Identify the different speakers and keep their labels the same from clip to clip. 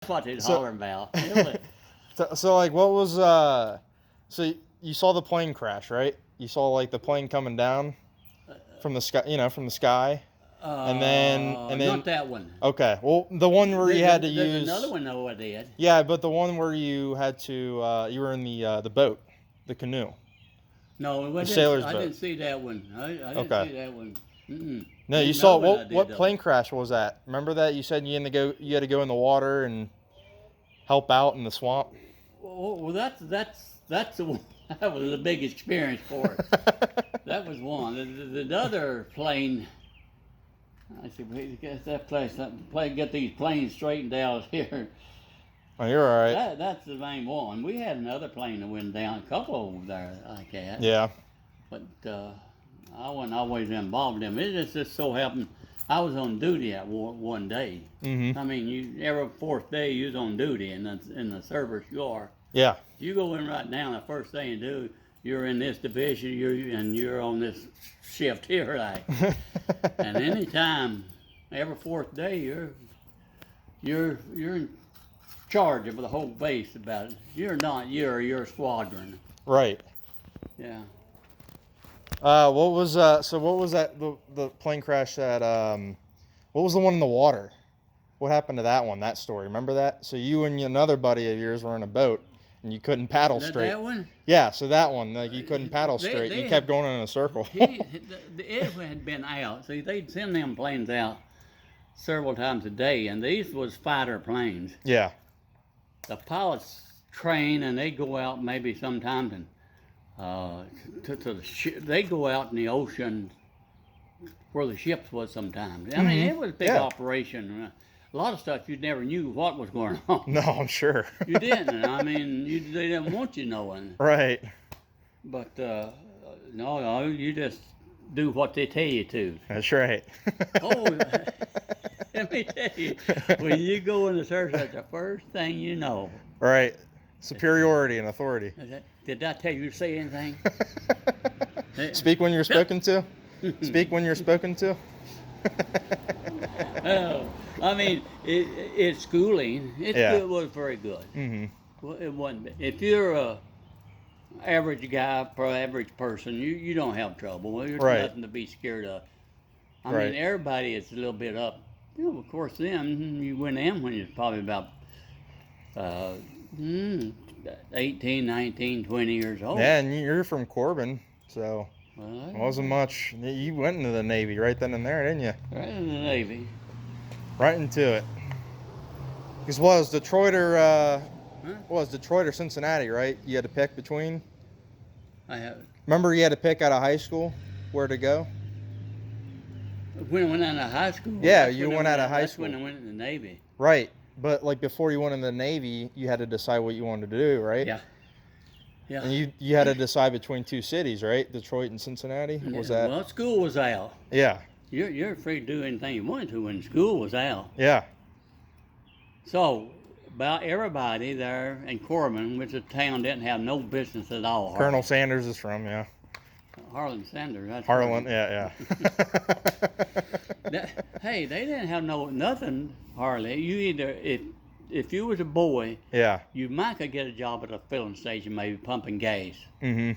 Speaker 1: what they're
Speaker 2: So-
Speaker 1: hollering about. It
Speaker 2: So like, what was so you saw the plane crash, right? You saw like the plane coming down from the sky, from the sky, and then
Speaker 1: not that one.
Speaker 2: okay, well, the one where you had to
Speaker 1: There's
Speaker 2: use
Speaker 1: another one though I did.
Speaker 2: yeah, but the one where you had to you were in the boat, the canoe.
Speaker 1: No,
Speaker 2: The sailor's
Speaker 1: I
Speaker 2: boat.
Speaker 1: didn't see that one. I didn't
Speaker 2: Okay.
Speaker 1: see that one. Mm-mm.
Speaker 2: No,
Speaker 1: There's
Speaker 2: you saw
Speaker 1: another one I
Speaker 2: what
Speaker 1: did, though.
Speaker 2: plane crash was that? Remember that you said you had to go in the water and help out in the swamp.
Speaker 1: Well, that's the one. That was the big experience for us. That was one. The other plane. I said, we get that get these planes straightened out here.
Speaker 2: Oh, you're all right.
Speaker 1: That's the main one. We had another plane that went down, a couple over there like that.
Speaker 2: Yeah.
Speaker 1: But I wasn't always involved in them. It just so happened I was on duty at one day.
Speaker 2: Mm-hmm.
Speaker 1: I mean, every fourth day you was on duty in the service you are.
Speaker 2: Yeah.
Speaker 1: You go in right now, the first thing you do, you're in this division, you're on this shift here, like. And anytime, every fourth day, you're in charge of the whole base about it. You're not your squadron.
Speaker 2: Right.
Speaker 1: Yeah.
Speaker 2: What was that the plane crash that what was the one in the water? What happened to that story? Remember that? So you and another buddy of yours were in a boat and you couldn't paddle straight.
Speaker 1: That one?
Speaker 2: Yeah, so that one, like you couldn't paddle
Speaker 1: They-
Speaker 2: straight.
Speaker 1: they
Speaker 2: You kept going in a circle.
Speaker 1: It had been out. See, they'd send them planes out several times a day, and these was fighter planes.
Speaker 2: Yeah.
Speaker 1: The pilots train, and they go out maybe sometimes, and they go out in the ocean where the ships was sometimes. I mean, it was a big
Speaker 2: Yeah.
Speaker 1: operation. A lot of stuff you never knew what was going on.
Speaker 2: No, I'm sure.
Speaker 1: You didn't. I mean, they didn't want you knowing.
Speaker 2: Right.
Speaker 1: But no, you just do what they tell you to.
Speaker 2: That's right.
Speaker 1: Oh, let me tell you, when you go in the service, that's the first thing you know.
Speaker 2: Right. Superiority and authority.
Speaker 1: Did I tell you to say anything?
Speaker 2: Speak when you're spoken to. Speak when you're spoken to.
Speaker 1: Oh, I mean, it's schooling. It was very good.
Speaker 2: Mm-hmm.
Speaker 1: Well, it wasn't. If you're a average guy, average person, you don't have trouble. There's
Speaker 2: Right.
Speaker 1: nothing to be scared of. I
Speaker 2: Right.
Speaker 1: mean, everybody is a little bit up. Of course, you went in when you're probably about 18, 19, 20 years old.
Speaker 2: Yeah, and you're from Corbin, so
Speaker 1: Well,
Speaker 2: it wasn't much. You went into the Navy right then and there, didn't you?
Speaker 1: right in the Navy.
Speaker 2: Right into it. Because was Detroit or Cincinnati, right? You had to pick between.
Speaker 1: I have.
Speaker 2: Remember, you had to pick out of high school where to go.
Speaker 1: When I went out of high school.
Speaker 2: Yeah,
Speaker 1: that's
Speaker 2: you
Speaker 1: when I
Speaker 2: went out of high
Speaker 1: that's
Speaker 2: school.
Speaker 1: when I went in the Navy.
Speaker 2: Right, but like before you went in the Navy, you had to decide what you wanted to do, right?
Speaker 1: Yeah. Yeah.
Speaker 2: And you had to decide between two cities, right? Detroit and Cincinnati. Was
Speaker 1: Yeah,
Speaker 2: that?
Speaker 1: Well, school was out.
Speaker 2: Yeah.
Speaker 1: You're free to do anything you wanted to when school was out.
Speaker 2: Yeah.
Speaker 1: So about everybody there in Corbin, which the town didn't have no business at all.
Speaker 2: Colonel Sanders is from, yeah.
Speaker 1: Harlan Sanders. That's
Speaker 2: Harlan, yeah.
Speaker 1: Hey, they didn't have nothing hardly. You either if you was a boy,
Speaker 2: Yeah.
Speaker 1: you might could get a job at a filling station, maybe pumping gas.
Speaker 2: Mm-hmm.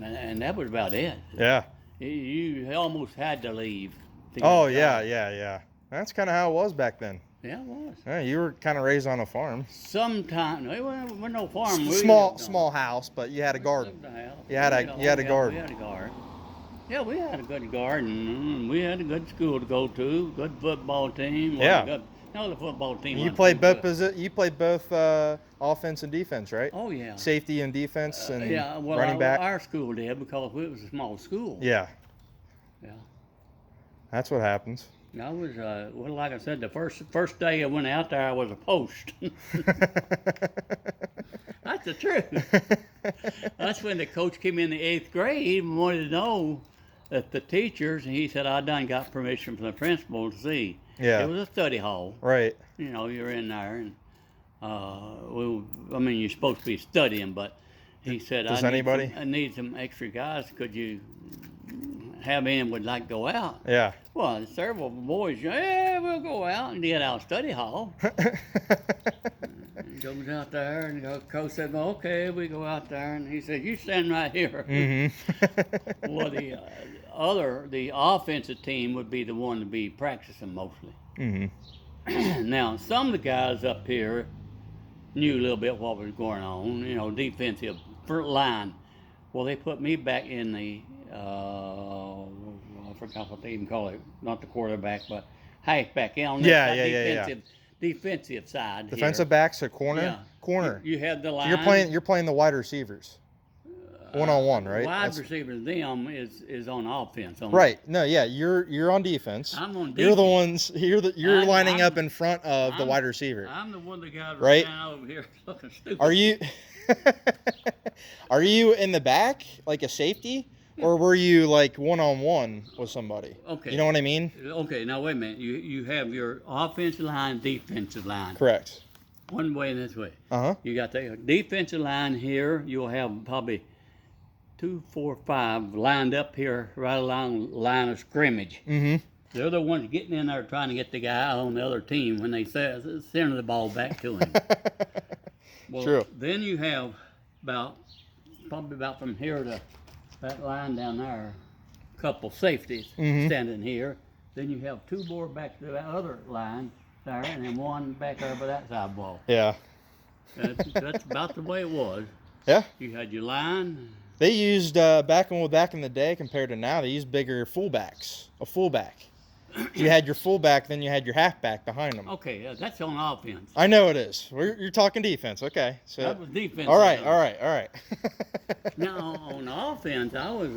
Speaker 1: And that was about it.
Speaker 2: Yeah.
Speaker 1: You almost had to leave. To get
Speaker 2: Oh,
Speaker 1: a
Speaker 2: yeah,
Speaker 1: job.
Speaker 2: yeah. That's kind of how it was back then.
Speaker 1: Yeah, it was.
Speaker 2: Yeah, you were kind of raised on a farm.
Speaker 1: Sometimes there was no farm.
Speaker 2: Small house, but you had a garden. You had a garden.
Speaker 1: We had a garden. Yeah, we had a good garden. We had a good school to go to. Good football team.
Speaker 2: Yeah.
Speaker 1: No, the football team.
Speaker 2: You
Speaker 1: wasn't
Speaker 2: played
Speaker 1: too
Speaker 2: both.
Speaker 1: good.
Speaker 2: You played both offense and defense, right?
Speaker 1: Oh yeah.
Speaker 2: Safety and defense and
Speaker 1: Yeah. Well,
Speaker 2: running back.
Speaker 1: our school did because it was a small school.
Speaker 2: Yeah.
Speaker 1: Yeah.
Speaker 2: That's what happens.
Speaker 1: I was, well, like I said, the first day I went out there, I was a post. That's the truth. That's when the coach came in the 8th grade and wanted to know that the teachers, and he said, I done got permission from the principal to see.
Speaker 2: Yeah.
Speaker 1: It was a study hall.
Speaker 2: Right.
Speaker 1: You know, you're in there, and you're supposed to be studying, but he said,
Speaker 2: Does anybody?
Speaker 1: I need some extra guys. Could you how many would like to go out.
Speaker 2: Yeah.
Speaker 1: Well, several boys, yeah, we'll go out and get out of study hall. And goes out there, and the coach said, well, okay, we go out there. And he said, you stand right here.
Speaker 2: Mm-hmm.
Speaker 1: Well, the offensive team would be the one to be practicing mostly.
Speaker 2: Mm-hmm.
Speaker 1: Now, some of the guys up here knew a little bit what was going on, defensive front line. Well, they put me back in the, I forgot what they even call it, not the quarterback, but halfback. Defensive side.
Speaker 2: Defensive
Speaker 1: here.
Speaker 2: backs or corner?
Speaker 1: Yeah.
Speaker 2: Corner.
Speaker 1: You have the line.
Speaker 2: You're playing the wide receivers. One-on-one, right?
Speaker 1: Wide receivers, them is on offense.
Speaker 2: Right. No, yeah, you're on defense.
Speaker 1: I'm on defense.
Speaker 2: You're the ones. You're lining
Speaker 1: I'm-
Speaker 2: up in front of the wide receiver.
Speaker 1: I'm the one that got
Speaker 2: Right.
Speaker 1: down over here looking stupid.
Speaker 2: Are you? Are you in the back like a safety, or were you like one-on-one with somebody?
Speaker 1: Okay.
Speaker 2: You know what I mean?
Speaker 1: Okay, now wait a minute. You have your offensive line, defensive line.
Speaker 2: Correct.
Speaker 1: One way and this way.
Speaker 2: Uh-huh.
Speaker 1: You got the defensive line here. You'll have probably 2, 4, 5 lined up here right along the line of scrimmage.
Speaker 2: Mm-hmm.
Speaker 1: They're the ones getting in there trying to get the guy on the other team when they send the ball back to him. Well,
Speaker 2: True.
Speaker 1: Then you have probably about from here to that line down there, a couple safeties standing here. Then you have 2 more back to that other line there, and then 1 back there by that side wall.
Speaker 2: Yeah.
Speaker 1: That's about the way it was.
Speaker 2: Yeah.
Speaker 1: You had your line.
Speaker 2: They used back in the day compared to now. They used bigger fullbacks. A fullback. You had your fullback, then you had your halfback behind them.
Speaker 1: Okay, that's on offense.
Speaker 2: I know it is. You're talking defense. Okay. So
Speaker 1: That was defense.
Speaker 2: All right.
Speaker 1: Now on offense, I was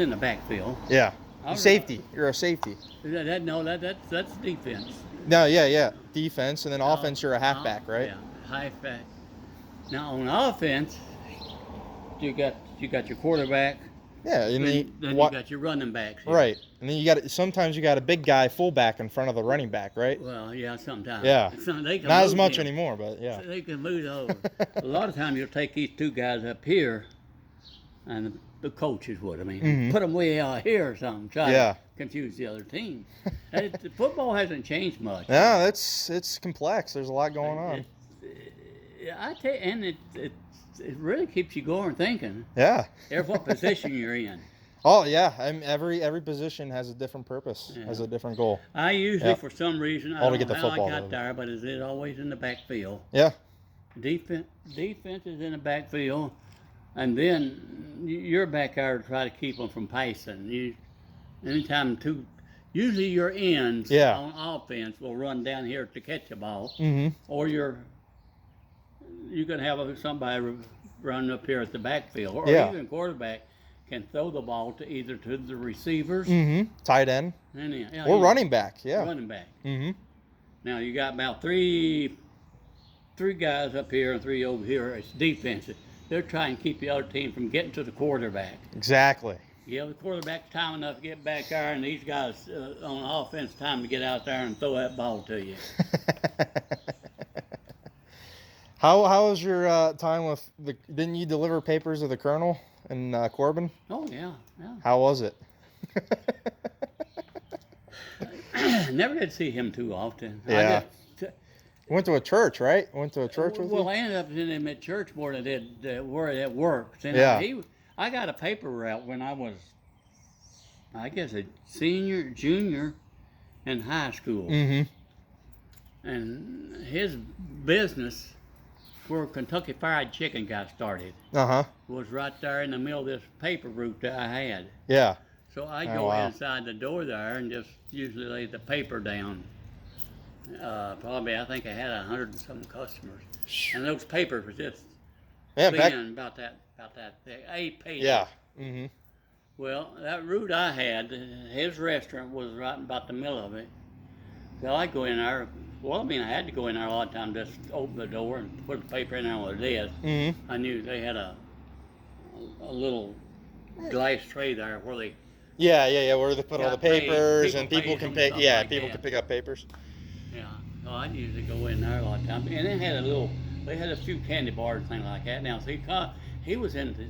Speaker 1: in the backfield.
Speaker 2: Yeah.
Speaker 1: I was-
Speaker 2: Safety. You're a safety.
Speaker 1: That's defense.
Speaker 2: No, yeah. Defense, and then offense, you're a halfback, right?
Speaker 1: Yeah, halfback. Now on offense, you got your quarterback.
Speaker 2: Yeah, and
Speaker 1: Then you got your running backs. Here.
Speaker 2: Right, and then sometimes you got a big guy fullback in front of the running back, right?
Speaker 1: Well, yeah, sometimes.
Speaker 2: Yeah.
Speaker 1: They can
Speaker 2: Not as
Speaker 1: move
Speaker 2: much
Speaker 1: him.
Speaker 2: anymore, but yeah.
Speaker 1: They can move over. A lot of times you'll take these 2 guys up here, and the coaches would. I mean, put them way out here or something. Try to confuse the other team. The football hasn't changed much.
Speaker 2: No, it's complex. There's a lot going on.
Speaker 1: I tell you, and it really keeps you going thinking.
Speaker 2: Yeah.
Speaker 1: What position you're in.
Speaker 2: Oh yeah, every position has a different purpose, has a different goal.
Speaker 1: I usually, for some reason, I
Speaker 2: All to
Speaker 1: don't
Speaker 2: get
Speaker 1: know
Speaker 2: the
Speaker 1: how
Speaker 2: football
Speaker 1: I got
Speaker 2: over.
Speaker 1: there, but it's always in the backfield.
Speaker 2: Yeah.
Speaker 1: Defense is in the backfield, and then you're back there to try to keep them from passing. Usually your ends on offense will run down here to catch the ball, or you can have somebody run up here at the backfield, or even quarterback can throw the ball to either to the receivers,
Speaker 2: tight end, or running back. Yeah.
Speaker 1: Running back. Now you got about three guys up here and 3 over here. It's defensive. They're trying to keep the other team from getting to the quarterback.
Speaker 2: Exactly.
Speaker 1: Give the quarterback time enough to get back there, and these guys on offense time to get out there and throw that ball to you.
Speaker 2: How was your time with didn't you deliver papers of the Colonel in Corbin?
Speaker 1: Oh yeah.
Speaker 2: How was it?
Speaker 1: Never did see him too often.
Speaker 2: Yeah. Went to a church, right? Went to a church with you?
Speaker 1: Well, I ended up seeing him at church more than I did where it worked. And I got a paper route when I was, I guess, a junior in high school. And his business, where Kentucky Fried Chicken got started, was right there in the middle of this paper route that I had.
Speaker 2: Yeah.
Speaker 1: So I go inside the door there and just usually lay the paper down. Probably, I think I had 100 and some customers, and those papers were just thin, about that thick, 8 pages.
Speaker 2: Yeah.
Speaker 1: Well, that route I had, his restaurant was right about the middle of it. So I go in there. Well, I mean, I had to go in there a lot of times, just open the door and put the paper in there on the desk. I knew they had a little glass tray there where they.
Speaker 2: Yeah, where they put all the papers and people can pick. Yeah,
Speaker 1: like
Speaker 2: people
Speaker 1: that.
Speaker 2: can pick up papers.
Speaker 1: Yeah, so I usually go in there a lot of times, and they had a few candy bars and things like that. Now, see, he was into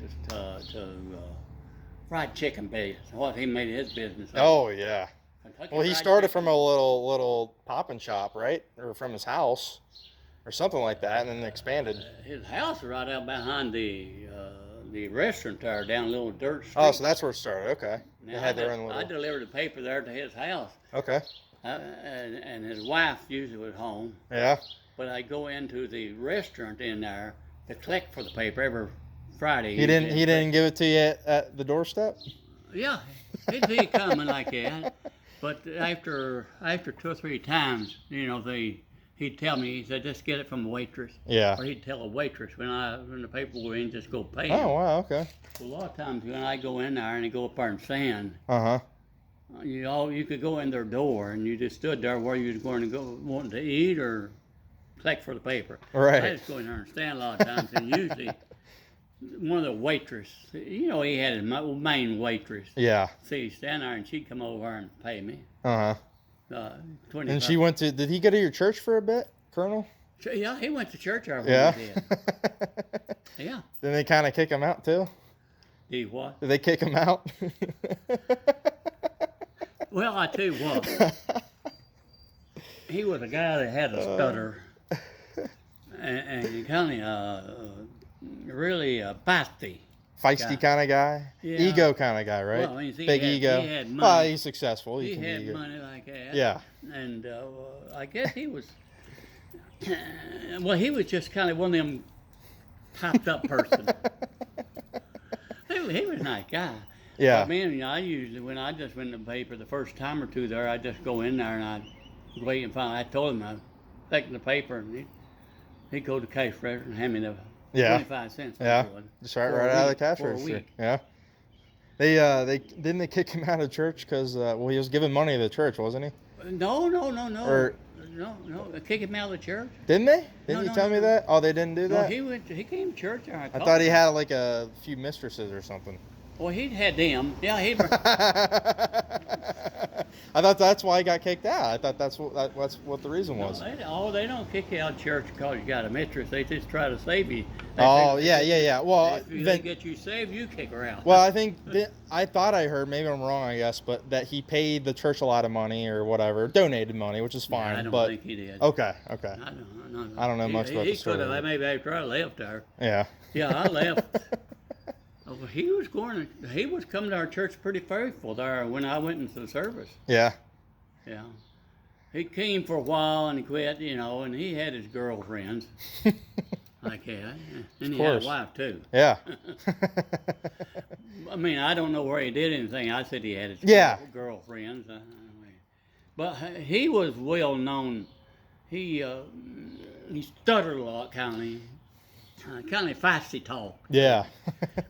Speaker 1: fried chicken business. What he made his business.
Speaker 2: Oh yeah.
Speaker 1: Kentucky
Speaker 2: Well, he
Speaker 1: Fried
Speaker 2: started
Speaker 1: Chicken.
Speaker 2: from a little pop and shop, right, or from his house, or something like that, and then expanded.
Speaker 1: His house is right out behind the restaurant there, down a little dirt street.
Speaker 2: Oh, so that's where it started. Okay. They
Speaker 1: Now,
Speaker 2: had their own
Speaker 1: I
Speaker 2: little.
Speaker 1: delivered the paper there to his house,
Speaker 2: Okay.
Speaker 1: and his wife usually was home.
Speaker 2: Yeah.
Speaker 1: But I go into the restaurant in there to collect for the paper every Friday.
Speaker 2: He didn't give it to you at the doorstep.
Speaker 1: Yeah, he'd be coming like that. But after 2 or 3 times, he'd tell me, he said, just get it from the waitress.
Speaker 2: Yeah.
Speaker 1: Or he'd tell a waitress when the paper was in, just go pay him.
Speaker 2: Oh wow. Okay.
Speaker 1: A lot of times when I go in there and they go up there and stand,
Speaker 2: Uh huh.
Speaker 1: you could go in their door and you just stood there where you was going to go, wanting to eat or collect for the paper.
Speaker 2: Right.
Speaker 1: I just go in there and stand a lot of times, and usually one of the waitress, he had his main waitress.
Speaker 2: Yeah.
Speaker 1: See, stand there and she'd come over and pay me.
Speaker 2: Uh huh.
Speaker 1: 25.
Speaker 2: And she went to. Did he go to your church for a bit, Colonel?
Speaker 1: Yeah, he went to church every
Speaker 2: Yeah.
Speaker 1: He did. Yeah.
Speaker 2: Then they kind of kick him out too.
Speaker 1: Did what?
Speaker 2: Did they kick him out?
Speaker 1: Well, I tell you what, he was a guy that had a stutter, and kind of really feisty.
Speaker 2: Feisty kind of guy,
Speaker 1: Yeah.
Speaker 2: ego kind of guy, right?
Speaker 1: Well, I mean,
Speaker 2: Big ego.
Speaker 1: He had money.
Speaker 2: Well, he's successful.
Speaker 1: He
Speaker 2: can be
Speaker 1: had
Speaker 2: ego.
Speaker 1: money like that.
Speaker 2: Yeah.
Speaker 1: And I guess he was, well, he was just kind of one of them popped up person. He was a nice guy.
Speaker 2: Yeah.
Speaker 1: But man, I usually, when I just went to the paper the first time or two there, I just go in there and I'd wait and find. I told him I'd take the paper and he'd go to the cash register and hand me the 25 cents.
Speaker 2: Yeah. Just right out of the cash
Speaker 1: for a
Speaker 2: register.
Speaker 1: week.
Speaker 2: Yeah. They didn't they kick him out of church because well he was giving money to the church, wasn't he?
Speaker 1: No.
Speaker 2: Or
Speaker 1: No. Kick him out of the church.
Speaker 2: didn't they? Didn't
Speaker 1: No,
Speaker 2: you
Speaker 1: no,
Speaker 2: tell me
Speaker 1: no.
Speaker 2: that? Oh, they didn't do
Speaker 1: No,
Speaker 2: that.
Speaker 1: he came to church.
Speaker 2: I thought he had like a few mistresses or something.
Speaker 1: Well, he'd had them. Yeah, he.
Speaker 2: I thought that's why he got kicked out. I thought that's what the reason was.
Speaker 1: They don't kick you out of church because you got a mistress. They just try to save you.
Speaker 2: Oh yeah. Well,
Speaker 1: If they
Speaker 2: then,
Speaker 1: get you saved, you kick her out.
Speaker 2: well, I think I thought I heard, maybe I'm wrong, I guess, but that he paid the church a lot of money or whatever, donated money, which is fine.
Speaker 1: I don't
Speaker 2: but
Speaker 1: think he did.
Speaker 2: okay.
Speaker 1: I
Speaker 2: don't know much about the story.
Speaker 1: He could have. Maybe after I left there.
Speaker 2: Yeah.
Speaker 1: Yeah, I left. He was coming to our church pretty faithful there when I went into the service.
Speaker 2: Yeah.
Speaker 1: Yeah. He came for a while and he quit, and he had his girlfriends. Like that. And he had a wife too.
Speaker 2: Yeah.
Speaker 1: I mean, I don't know where he did anything. I said he had his girlfriends. But he was well known. He stuttered a lot, kind of feisty talk.
Speaker 2: Yeah.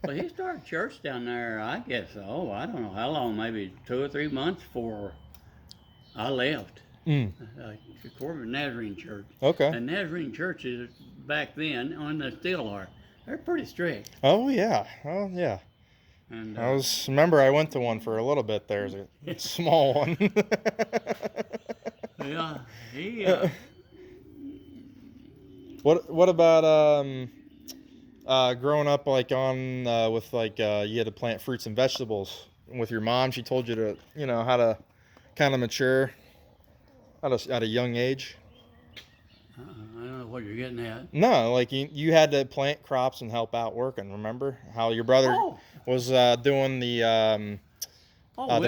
Speaker 1: But he started church down there, I guess, I don't know how long, maybe 2 or 3 months before I left. The Corbin Nazarene Church.
Speaker 2: Okay.
Speaker 1: And Nazarene churches back then, and they still are, they're pretty strict.
Speaker 2: Oh yeah. Oh yeah.
Speaker 1: And
Speaker 2: Remember I went to one for a little bit. There's a small one.
Speaker 1: yeah, he.
Speaker 2: What about growing up like on with like you had to plant fruits and vegetables with your mom? She told you to how to kind of mature at a young age.
Speaker 1: I don't know what you're getting at.
Speaker 2: No, like you had to plant crops and help out working. Remember how your brother was doing the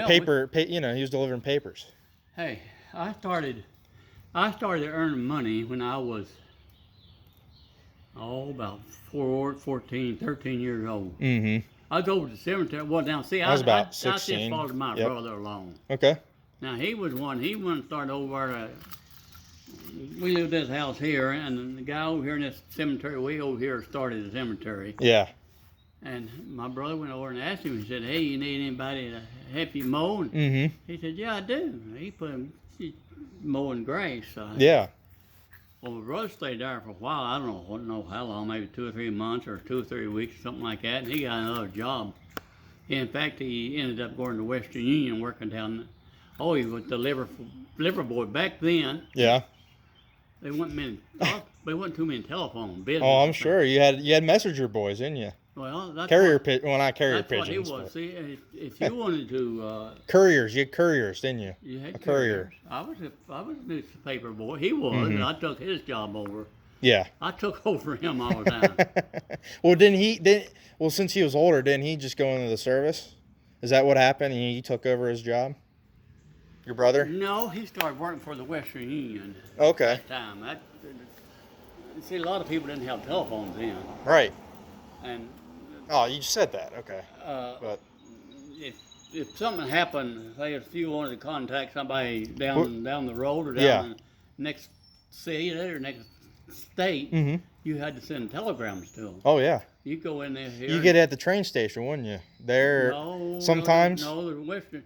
Speaker 2: paper? He was delivering papers.
Speaker 1: Hey, I started earning money when I was about 13 years old.
Speaker 2: Mm-hmm.
Speaker 1: I go to the cemetery. Well, now see,
Speaker 2: I was about
Speaker 1: I
Speaker 2: 16.
Speaker 1: just followed my brother along.
Speaker 2: Okay.
Speaker 1: Now he started over. We lived in this house here, and the guy over here in this cemetery, we over here started the cemetery.
Speaker 2: Yeah.
Speaker 1: And my brother went over and asked him. He said, "Hey, you need anybody to help you mow?" And he said, "Yeah, I do." He put him mowing grass.
Speaker 2: Yeah.
Speaker 1: Well, my brother stayed there for a while. I don't know how long, maybe 2 or 3 months or 2 or 3 weeks, something like that. And he got another job. In fact, he ended up going to Western Union, working down. He was the liver boy back then.
Speaker 2: Yeah.
Speaker 1: They wasn't too many telephone business.
Speaker 2: Oh, I'm sure you had messenger boys, didn't you?
Speaker 1: Well, that's
Speaker 2: Carrier
Speaker 1: what,
Speaker 2: well, not carrier
Speaker 1: that's what he
Speaker 2: pigeons.
Speaker 1: was.
Speaker 2: But
Speaker 1: See, if you wanted to,
Speaker 2: couriers, you had couriers, didn't you?
Speaker 1: you had
Speaker 2: A courier.
Speaker 1: couriers. I was a newspaper boy. He was, and I took his job over.
Speaker 2: Yeah.
Speaker 1: I took over him all the time.
Speaker 2: Well, well, since he was older, didn't he just go into the service? Is that what happened? And he took over his job? Your brother?
Speaker 1: No, he started working for the Western Union
Speaker 2: Okay.
Speaker 1: at that time. See, a lot of people didn't have telephones then.
Speaker 2: Right.
Speaker 1: And
Speaker 2: Oh, you just said that. Okay. But
Speaker 1: if something happened, say if you wanted to contact somebody down the road or down
Speaker 2: Yeah.
Speaker 1: the next city or next state, you had to send telegrams to them.
Speaker 2: oh yeah,
Speaker 1: You go in there here.
Speaker 2: you get it at the train station, wouldn't you? There.
Speaker 1: no,
Speaker 2: sometimes?
Speaker 1: No, the Western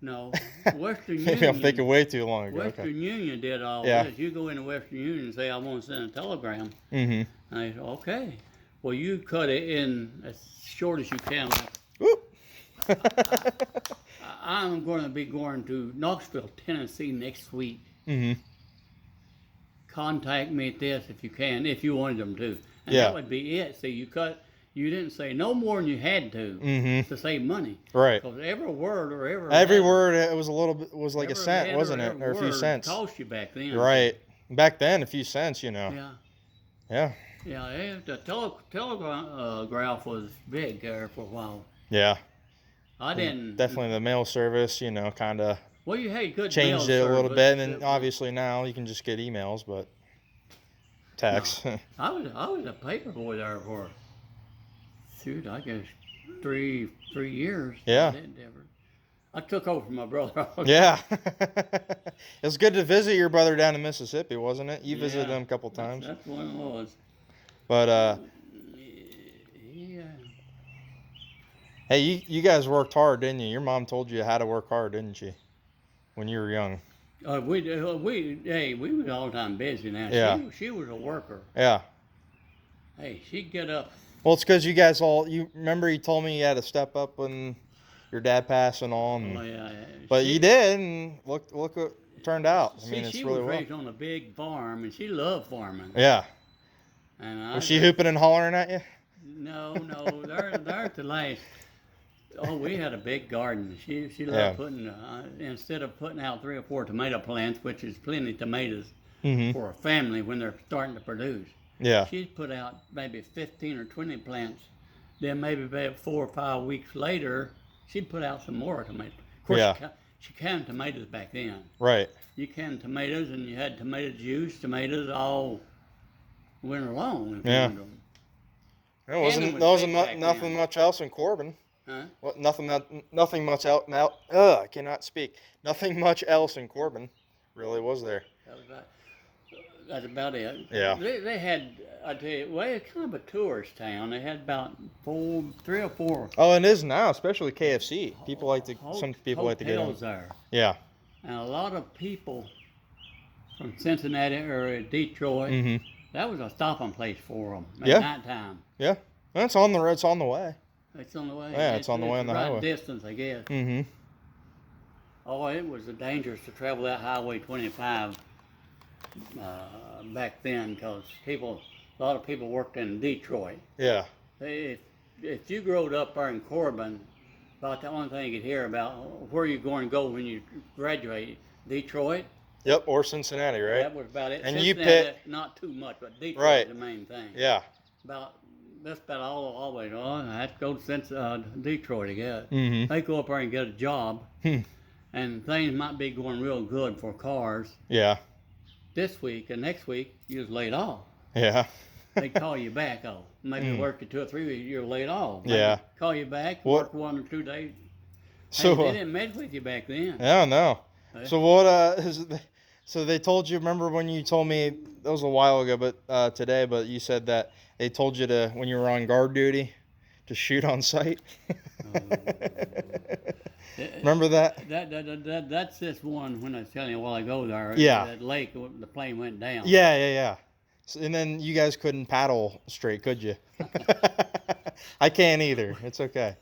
Speaker 1: Union.
Speaker 2: Maybe I'm thinking way too long ago.
Speaker 1: Western
Speaker 2: Okay.
Speaker 1: Union did all
Speaker 2: Yeah.
Speaker 1: this. You go into Western Union and say, I want to send a telegram.
Speaker 2: Mm-hmm.
Speaker 1: And they say, okay. Well, you cut it in as short as you can.
Speaker 2: Whoop.
Speaker 1: I'm going to be going to Knoxville, Tennessee next week.
Speaker 2: Mm-hmm.
Speaker 1: Contact me at this if you can, if you wanted them to. And
Speaker 2: Yeah.
Speaker 1: that would be it. See, you didn't say no more than you had to save money.
Speaker 2: Right.
Speaker 1: Because every word or
Speaker 2: Every word, it was a little bit, was like a
Speaker 1: every
Speaker 2: cent,
Speaker 1: letter
Speaker 2: wasn't it?
Speaker 1: every
Speaker 2: Or a few
Speaker 1: word
Speaker 2: cents.
Speaker 1: cost you back then.
Speaker 2: Right. Back then, a few cents, you know.
Speaker 1: Yeah.
Speaker 2: Yeah.
Speaker 1: Yeah, the telegraph was big there for a while.
Speaker 2: Yeah.
Speaker 1: I didn't.
Speaker 2: Definitely the mail service, you know, kind of
Speaker 1: Well, you had good
Speaker 2: changed
Speaker 1: mail
Speaker 2: it a little
Speaker 1: service.
Speaker 2: bit. And then obviously now you can just get emails, but text.
Speaker 1: I was a paper boy there for, shoot, I guess 3 years.
Speaker 2: Yeah.
Speaker 1: I took over from my brother.
Speaker 2: Yeah. It was good to visit your brother down in Mississippi, wasn't it? You visited
Speaker 1: Yeah.
Speaker 2: him a couple times.
Speaker 1: That's what it was.
Speaker 2: But
Speaker 1: Yeah.
Speaker 2: hey, you guys worked hard, didn't you? Your mom told you how to work hard, didn't she? When you were young.
Speaker 1: We was all the time busy now.
Speaker 2: Yeah.
Speaker 1: She was a worker.
Speaker 2: Yeah.
Speaker 1: Hey, she'd get up.
Speaker 2: Well, it's because you guys you remember you told me you had to step up when your dad passed and all. And,
Speaker 1: Oh, yeah.
Speaker 2: but you did, and look what turned out. I mean, it's
Speaker 1: she
Speaker 2: really
Speaker 1: was
Speaker 2: well.
Speaker 1: raised on a big farm, and she loved farming.
Speaker 2: Yeah.
Speaker 1: And
Speaker 2: Was she hooping and hollering at you?
Speaker 1: No, they're at the last. Oh, we had a big garden. She loved
Speaker 2: Yeah.
Speaker 1: putting instead of putting out 3 or 4 tomato plants, which is plenty of tomatoes
Speaker 2: Mm-hmm.
Speaker 1: for a family when they're starting to produce.
Speaker 2: Yeah.
Speaker 1: She'd put out maybe 15 or 20 plants. Then maybe about 4 or 5 weeks later, she'd put out some more tomatoes. Of course,
Speaker 2: Yeah.
Speaker 1: she canned tomatoes back then.
Speaker 2: Right.
Speaker 1: You canned tomatoes, and you had tomato juice, tomatoes all winter long. If you
Speaker 2: Yeah.
Speaker 1: wanted them.
Speaker 2: There
Speaker 1: was
Speaker 2: wasn't
Speaker 1: big back
Speaker 2: nothing
Speaker 1: then.
Speaker 2: much else in Corbin.
Speaker 1: Huh?
Speaker 2: What? Nothing much out. I cannot speak. Nothing much else in Corbin, really, was there?
Speaker 1: That's about it.
Speaker 2: Yeah.
Speaker 1: They had, I tell you, well, it's kind of a tourist town. They had about 3 or 4
Speaker 2: Oh, it is now, especially KFC. People like to. Some people like to get
Speaker 1: hotels
Speaker 2: them.
Speaker 1: there.
Speaker 2: Yeah.
Speaker 1: And a lot of people from Cincinnati or Detroit,
Speaker 2: Mm-hmm.
Speaker 1: that was a stopping place for them at
Speaker 2: Yeah.
Speaker 1: nighttime.
Speaker 2: Yeah. Well, it's on the way.
Speaker 1: It's on the way.
Speaker 2: Yeah, it's on the way on the
Speaker 1: right
Speaker 2: highway.
Speaker 1: distance, I guess.
Speaker 2: Mm-hmm.
Speaker 1: Oh, it was dangerous to travel that Highway 25 back then because a lot of people worked in Detroit.
Speaker 2: Yeah.
Speaker 1: If you growed up there in Corbin, about the only thing you could hear about where you're going to go when you graduate, Detroit.
Speaker 2: Yep. Or Cincinnati, right?
Speaker 1: That was about it.
Speaker 2: And you
Speaker 1: Cincinnati, not too much, but Detroit
Speaker 2: Right.
Speaker 1: was the main thing.
Speaker 2: Yeah.
Speaker 1: That's about all the way. Oh, I had to go to Detroit, I guess.
Speaker 2: Mm-hmm.
Speaker 1: They go up there and get a job, and things might be going real good for cars.
Speaker 2: Yeah.
Speaker 1: This week and next week, you was laid off.
Speaker 2: Yeah.
Speaker 1: They call you back. Oh, maybe work you 2 or 3 weeks, you're laid off. Maybe
Speaker 2: Yeah.
Speaker 1: Call you back,
Speaker 2: What-
Speaker 1: work 1 or 2 days.
Speaker 2: So.
Speaker 1: Hey, they didn't mess with you back then.
Speaker 2: Yeah. No.
Speaker 1: Hey.
Speaker 2: So what? So they told you. Remember when you told me that was a while ago, but today. But you said that they told you to when you were on guard duty, to shoot on sight. Remember that?
Speaker 1: That's this one when I was telling you a while ago there.
Speaker 2: Yeah.
Speaker 1: That lake, the plane went down.
Speaker 2: Yeah. So, and then you guys couldn't paddle straight, could you? I can't either. It's okay.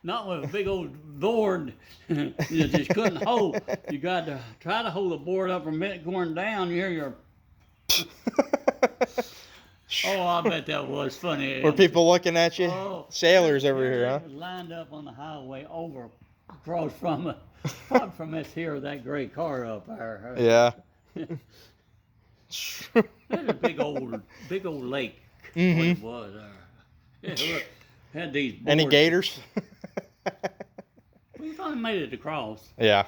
Speaker 1: Not with a big old board you just couldn't hold. You got to try to hold the board up from it going down. You hear your Oh, I bet that was funny.
Speaker 2: Were people looking at you?
Speaker 1: Oh,
Speaker 2: Sailors over here, huh?
Speaker 1: lined up on the highway over across from from this here that gray car up there.
Speaker 2: Yeah.
Speaker 1: That's a big old lake. What
Speaker 2: Mm-hmm.
Speaker 1: it was there. Yeah, look, had these boards.
Speaker 2: Any gators?
Speaker 1: We finally made it across.
Speaker 2: Yeah.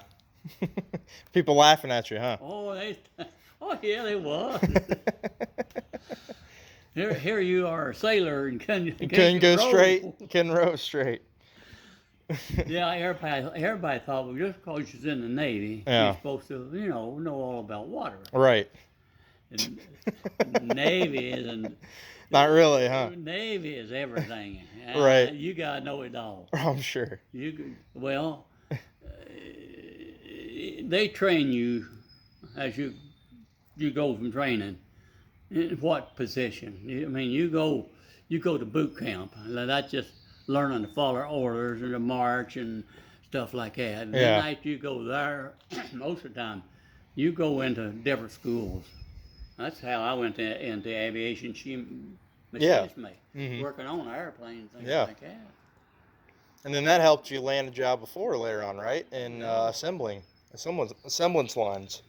Speaker 2: People laughing at you, huh?
Speaker 1: Oh, yeah, they was. Here you are, a sailor, and
Speaker 2: Couldn't go
Speaker 1: row.
Speaker 2: straight. Couldn't row straight.
Speaker 1: Yeah, everybody thought, well, just because you're in the Navy,
Speaker 2: Yeah.
Speaker 1: you're supposed to, know all about water.
Speaker 2: Right.
Speaker 1: And Navy isn't.
Speaker 2: Not really, huh?
Speaker 1: Navy is everything.
Speaker 2: Right.
Speaker 1: You gotta know it all.
Speaker 2: I'm sure.
Speaker 1: They train you as you go from training. In what position? You go to boot camp. That's just learning to follow orders and to march and stuff like that. And
Speaker 2: Yeah.
Speaker 1: then after you go there, most of the time, you go into different schools. That's how I went into aviation machinist, working on airplanes, things
Speaker 2: Yeah.
Speaker 1: like that.
Speaker 2: And then that helped you land a job before later on, right? In assemblance lines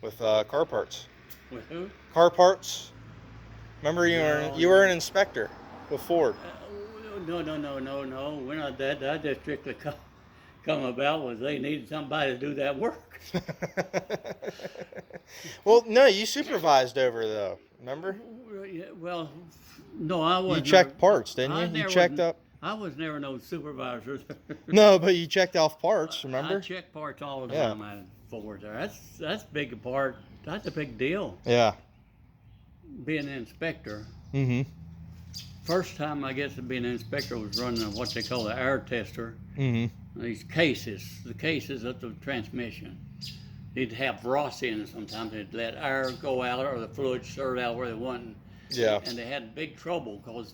Speaker 2: with car parts.
Speaker 1: With who?
Speaker 2: Car parts. Remember you were an inspector with Ford.
Speaker 1: No. We're not that. That just strictly come about was they needed somebody to do that work.
Speaker 2: Well, no, you supervised over though. Remember?
Speaker 1: Well, no, I wasn't.
Speaker 2: You checked parts, didn't you? You checked up.
Speaker 1: I was never no supervisor.
Speaker 2: No, but you checked off parts. Remember?
Speaker 1: I checked parts all the time. I Ford there. That's big a part. That's a big deal.
Speaker 2: Yeah.
Speaker 1: Being an inspector.
Speaker 2: Mm-hmm.
Speaker 1: First time I guess being an inspector was running what they call the air tester.
Speaker 2: Mm-hmm.
Speaker 1: These cases, the cases of the transmission. They'd have frost in it sometimes. They'd let air go out or the fluid stir out where they wanted.
Speaker 2: Yeah.
Speaker 1: And they had big trouble because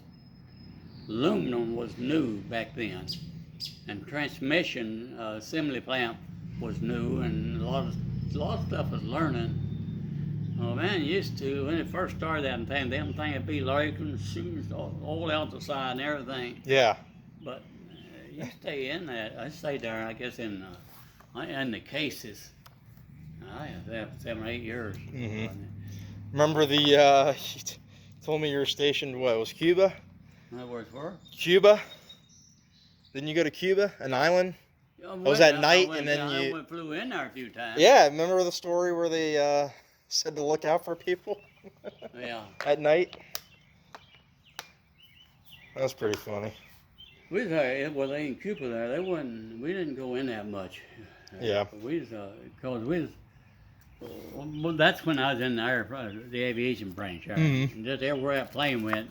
Speaker 1: aluminum was new back then. And transmission assembly plant was new, and a lot of stuff was learning. Oh man, used to when it first started that thing, them thing would be like shoes all out the side and everything.
Speaker 2: Yeah.
Speaker 1: But you stay in that. I stayed there, I guess, in the cases. I have 7 or 8 years.
Speaker 2: Mm-hmm. Remember you told me you were stationed. What, it was Cuba?
Speaker 1: That was where?
Speaker 2: Cuba. Didn't you go to Cuba, an island? It was at night, and then
Speaker 1: I flew in there a few times.
Speaker 2: Yeah, remember the story where they said to look out for people?
Speaker 1: Yeah.
Speaker 2: At night. That was pretty funny.
Speaker 1: We was there, well, they in Cuba there. They wasn't. We didn't go in that much.
Speaker 2: Yeah.
Speaker 1: We was because we was. Well, that's when I was in the aviation branch.
Speaker 2: Mhm.
Speaker 1: Just everywhere that plane went.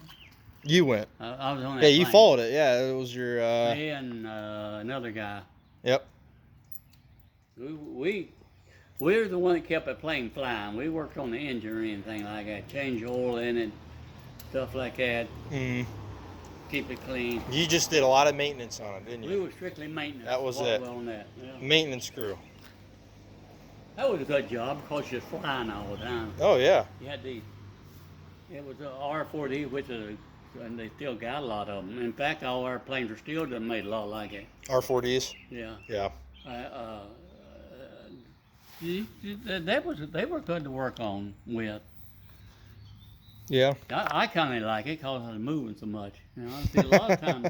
Speaker 2: You went.
Speaker 1: I was on that.
Speaker 2: Yeah, you
Speaker 1: plane.
Speaker 2: followed it. Yeah, it was your.
Speaker 1: Me and another guy.
Speaker 2: Yep.
Speaker 1: We were the one that kept the plane flying. We worked on the engine or anything like that. Change oil in it, stuff like that.
Speaker 2: Mm.
Speaker 1: Keep it clean.
Speaker 2: You just did a lot of maintenance on it, didn't
Speaker 1: We
Speaker 2: you?
Speaker 1: were strictly maintenance.
Speaker 2: That was
Speaker 1: Walked
Speaker 2: it.
Speaker 1: well on that. Yeah.
Speaker 2: Maintenance crew.
Speaker 1: That was a good job because you're flying all the time.
Speaker 2: Oh yeah.
Speaker 1: You had it was a R4D, which is, and they still got a lot of them. In fact, all our planes are still done made a lot like it.
Speaker 2: R4Ds.
Speaker 1: Yeah.
Speaker 2: Yeah.
Speaker 1: They were good to work on with.
Speaker 2: Yeah.
Speaker 1: I kind of like it because I was moving so much. See, a lot of times,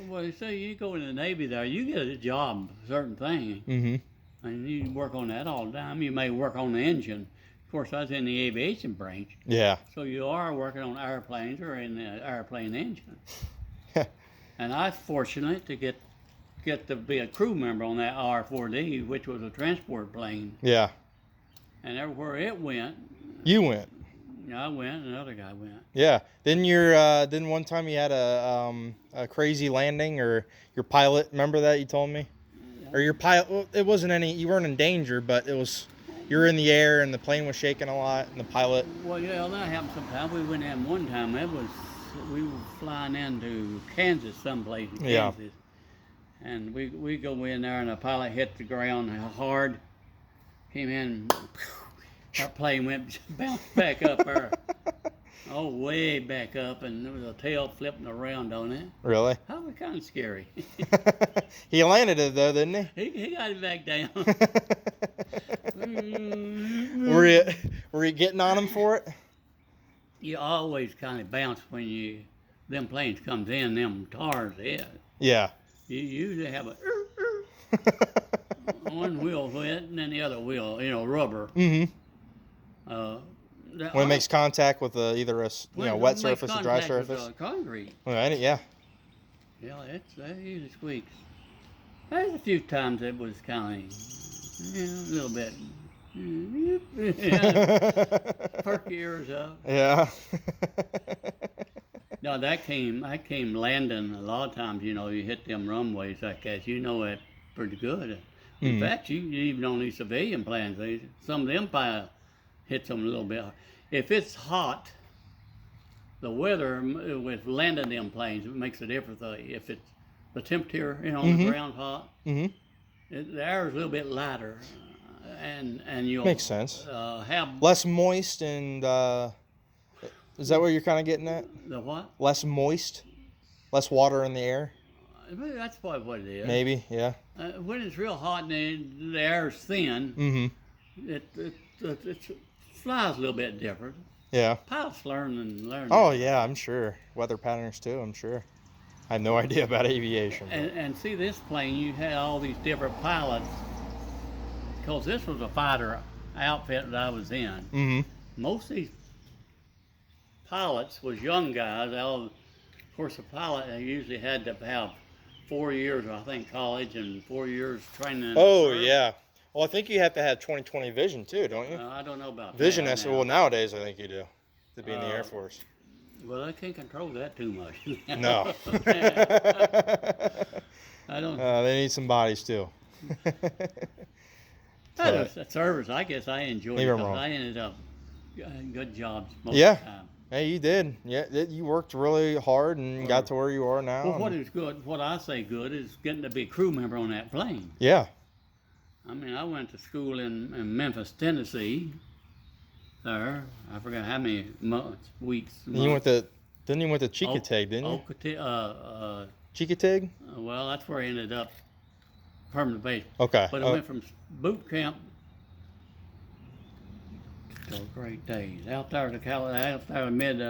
Speaker 1: well, you say you go in the Navy there, you get a job, a certain thing,
Speaker 2: Mhm.
Speaker 1: and you work on that all the time. You may work on the engine. Of course, I was in the aviation branch,
Speaker 2: Yeah.
Speaker 1: so you are working on airplanes or in the airplane engine. And I was fortunate to get to be a crew member on that R4D, which was a transport plane.
Speaker 2: Yeah.
Speaker 1: And everywhere it went,
Speaker 2: You went.
Speaker 1: I went, and another guy went.
Speaker 2: Yeah. Didn't one time you had a crazy landing, or your pilot? Remember that you told me?
Speaker 1: Yeah.
Speaker 2: Or your pilot? Well, it wasn't any. You weren't in danger, but it was. You were in the air, and the plane was shaking a lot, and the pilot.
Speaker 1: Well, yeah, that happened sometimes. We went in one time. We were flying into Kansas, someplace in
Speaker 2: Yeah.
Speaker 1: Kansas, and we go in there, and the pilot hit the ground hard. Came in, our plane went bounced back up there. Oh, way back up, and there was a tail flipping around on it.
Speaker 2: Really?
Speaker 1: That was kind of scary.
Speaker 2: He landed it though, didn't he?
Speaker 1: He got it back down.
Speaker 2: Were you getting on him for it?
Speaker 1: You always kind of bounce when them planes comes in, them tars hit.
Speaker 2: Yeah.
Speaker 1: You usually have a one wheel wet and then the other wheel, rubber.
Speaker 2: Mm-hmm. When it makes
Speaker 1: contact
Speaker 2: contact with either a wet surface or dry surface.
Speaker 1: With, concrete.
Speaker 2: Right, yeah.
Speaker 1: Yeah, that usually squeaks. There's a few times it was kind of, a little bit. Perk your ears up.
Speaker 2: Yeah.
Speaker 1: No, that came landing a lot of times. You hit them runways like that. It pretty good. In fact, you even on these civilian planes, some of them probably hits them a little bit. If it's hot, the weather with landing them planes, it makes a difference. If it's the temperature, on the ground hot, the air is a little bit lighter, and you'll
Speaker 2: makes sense.
Speaker 1: Have
Speaker 2: less moist and. Is that what you're kind of getting at?
Speaker 1: The what?
Speaker 2: Less moist, less water in the air.
Speaker 1: That's probably what it is.
Speaker 2: Maybe, yeah.
Speaker 1: When it's real hot and the air is thin, it flies a little bit different.
Speaker 2: Yeah.
Speaker 1: Pilots learn.
Speaker 2: Oh yeah, I'm sure. Weather patterns too, I'm sure. I have no idea about aviation.
Speaker 1: And see, this plane, you had all these different pilots, because this was a fighter outfit that I was in. Most of these pilots was young guys. Of course, a pilot usually had to have 4 years, I think, college and 4 years training.
Speaker 2: Oh yeah. Well, I think you have to have 20/20 vision too, don't you?
Speaker 1: I don't know about
Speaker 2: vision.
Speaker 1: That
Speaker 2: Well, nowadays I think you do to be in the Air
Speaker 1: Uh,
Speaker 2: Force.
Speaker 1: Well, I can't control that too much.
Speaker 2: No.
Speaker 1: I don't.
Speaker 2: They need some bodies too.
Speaker 1: That service, I guess I enjoyed it
Speaker 2: Neither
Speaker 1: because
Speaker 2: wrong.
Speaker 1: I ended up good jobs most
Speaker 2: Yeah.
Speaker 1: of the time.
Speaker 2: Hey, you did. Yeah, you worked really hard and got to where you are now.
Speaker 1: Well, what is good, what I say good, is getting to be a crew member on that plane.
Speaker 2: Yeah.
Speaker 1: I mean, I went to school in Memphis, Tennessee. There, I forgot how many weeks.
Speaker 2: You went to, then you went to Chicoteg, didn't you? Chicoteg?
Speaker 1: Well, that's where I ended up, permanent base.
Speaker 2: Okay.
Speaker 1: But I went from boot camp to great days. Out there to mid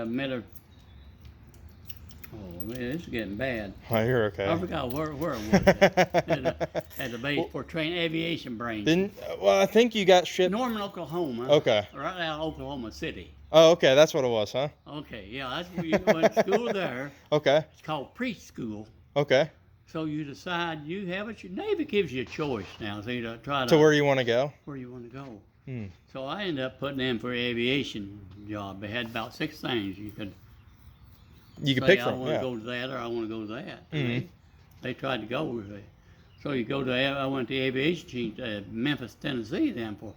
Speaker 1: oh man, it's getting bad.
Speaker 2: Oh, you're okay.
Speaker 1: I forgot where it was at the base for training aviation brain.
Speaker 2: Well, I think you got shipped.
Speaker 1: Norman, Oklahoma.
Speaker 2: Okay.
Speaker 1: Right out of Oklahoma City.
Speaker 2: Oh, okay, that's what it was, huh?
Speaker 1: Okay, yeah, that's where you went to school there.
Speaker 2: Okay.
Speaker 1: It's called preschool.
Speaker 2: Okay.
Speaker 1: So you decide you have it. Navy gives you a choice now, so you try
Speaker 2: to where you want to go.
Speaker 1: Where you want to go.
Speaker 2: Hmm.
Speaker 1: So I ended up putting in for an aviation job. They had about 6 things you could
Speaker 2: pick from.
Speaker 1: I want to go to that, or I want to go to that.
Speaker 2: Mm-hmm.
Speaker 1: They tried to go with it. So you go to. I went to aviation team to Memphis, Tennessee. Then for,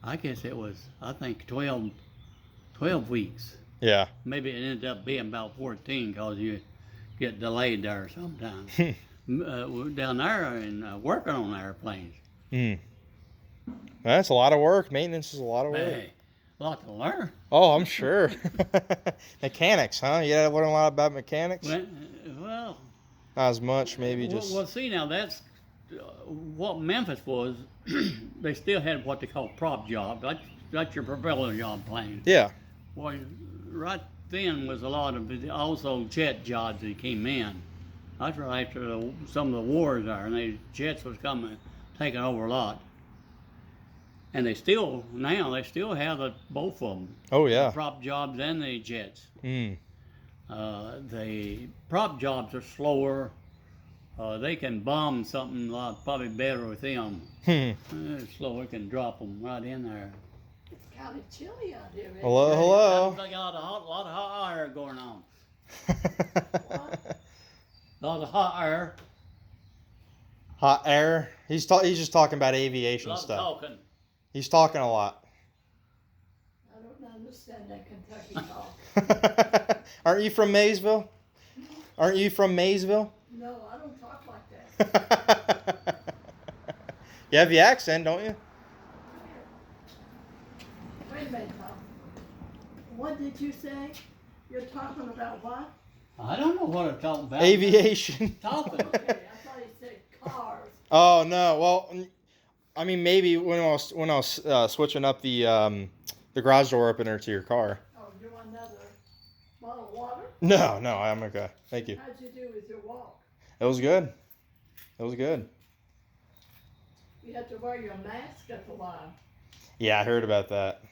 Speaker 1: I guess it was, I think 12 weeks.
Speaker 2: Yeah.
Speaker 1: Maybe it ended up being about 14 because you get delayed there sometimes. Down there and working on airplanes.
Speaker 2: Mm. That's a lot of work. Maintenance is a lot of work.
Speaker 1: Hey, a lot to learn.
Speaker 2: Oh, I'm sure. Mechanics, huh? You had to learn a lot about mechanics?
Speaker 1: Well,
Speaker 2: not as much, maybe just.
Speaker 1: Well, see, now that's what Memphis was. They still had what they call prop job. That's your propeller job plane.
Speaker 2: Yeah.
Speaker 1: Well, right then was a lot of also jet jobs that came in. That's right after some of the wars there, and the jets was coming, taking over a lot. And they still have both of them.
Speaker 2: Oh yeah.
Speaker 1: The prop jobs and the jets.
Speaker 2: Mm.
Speaker 1: The prop jobs are slower. They can bomb something probably better with them. Slower, can drop them right in there.
Speaker 3: It's kind of chilly out here.
Speaker 2: Hello.
Speaker 1: They got a lot of hot air going on.
Speaker 3: What?
Speaker 1: A lot of hot air.
Speaker 2: Hot air. He's just talking about
Speaker 1: A
Speaker 2: aviation
Speaker 1: lot
Speaker 2: stuff.
Speaker 1: of talking.
Speaker 2: He's talking a lot.
Speaker 3: I don't understand that Kentucky talk.
Speaker 2: Aren't you from Maysville? Aren't you from Maysville?
Speaker 3: No, I don't talk like that.
Speaker 2: You have the accent, don't you?
Speaker 3: Wait a minute, Tom. What did you say? You're talking about what?
Speaker 1: I don't know what I'm talking about.
Speaker 2: Aviation.
Speaker 1: Talking.
Speaker 3: Okay, I thought you said cars.
Speaker 2: Oh no. Well, I mean, maybe when I was switching up the garage door opener to your car.
Speaker 3: Oh, you want another bottle of water?
Speaker 2: No, no, I'm okay. Thank you.
Speaker 3: How'd you do with your walk?
Speaker 2: It was good. It was good.
Speaker 3: You had to wear your mask at the while.
Speaker 2: Yeah, I heard about that.